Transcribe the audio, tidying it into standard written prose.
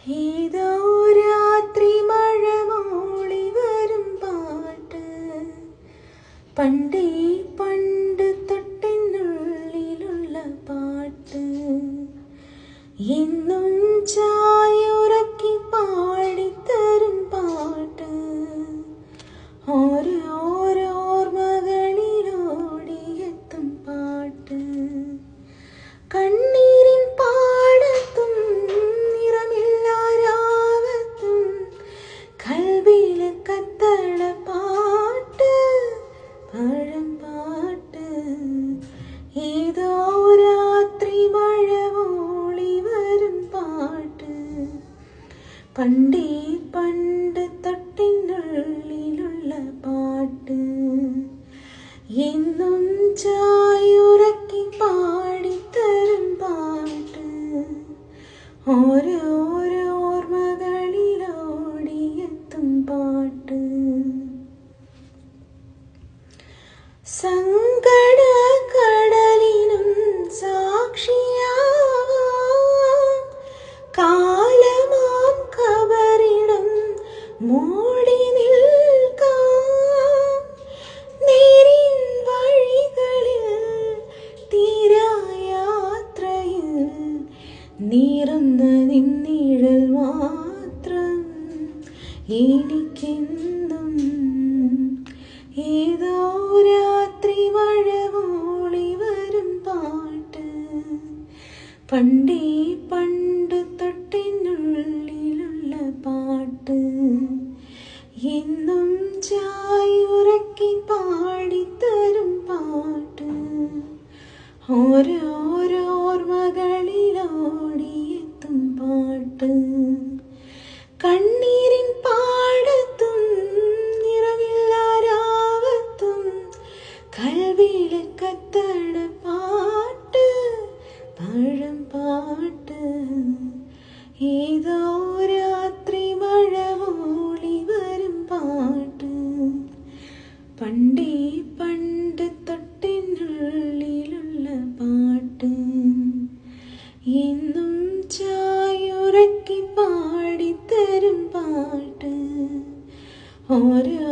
ഏതോ രാത്രി മഴ മൂളി വരും പാട്ട്, പണ്ടേ പണ്ട് തൊട്ടെന്നുള്ളിലുള്ള പാട്ട്, എന്നും ചായുറക്കി പാടിത്തരും പാട്ട്, ഓരോർമകളിലോടിയെത്തും പാട്ട്. കണ്ണീരിൻ പാടത്തും നിറമില്ലാരാവത്തും കൽവിലെ കത്തള പാട്ട്, പഴം പാട്ട്. ഏതോ രാത്രി മഴ മൂളി വരും പാട്ട്, പണ്ടേ പണ്ട് തൊട്ടിനുള്ളിലുള്ള പാട്ട്, എന്നും ചായുറക്കി പാടിത്തരും പാട്ട്, ഓരോർമകളിലോടിയെത്തും പാട്ട്. സങ്കട കടലിനും സാക്ഷിയാവാം, കാലമാം കബറിടം മൂടി നിൽക്കാം, നേരിൻ വഴികളിൽ തീരായാത്രയിൽ നീറുന്ന നിന്നിഴൽ മാത്രം എനിക്കെന്നും. ഏതോ രാത്രി മഴ മൂളി വരും പാട്ട്, പണ്ടേ പണ്ട് തൊട്ടിനുള്ളിലുള്ള പാട്ട്, എന്നും ചായുറക്കി പാടിത്തരും പാട്ട്, ഓരോർമകളിലോടിയെത്തും പാട്ട്. കണ്ണീരിൻ പാടത്തും നിറമില്ലാരാവത്തും കൽവിലെ കത്തള പാട്ട്, പഴം പാട്ട്. ഏതോ രാത്രി മഴ മൂളി വരും പാട്ട്, പണ്ടേ പണ്ട് തൊട്ടിനുള്ളിലുള്ള പാട്ട്, എന്നും ചായുറക്കി പാടിത്തരും പാട്ട്, ഓരോർമകളിലോടി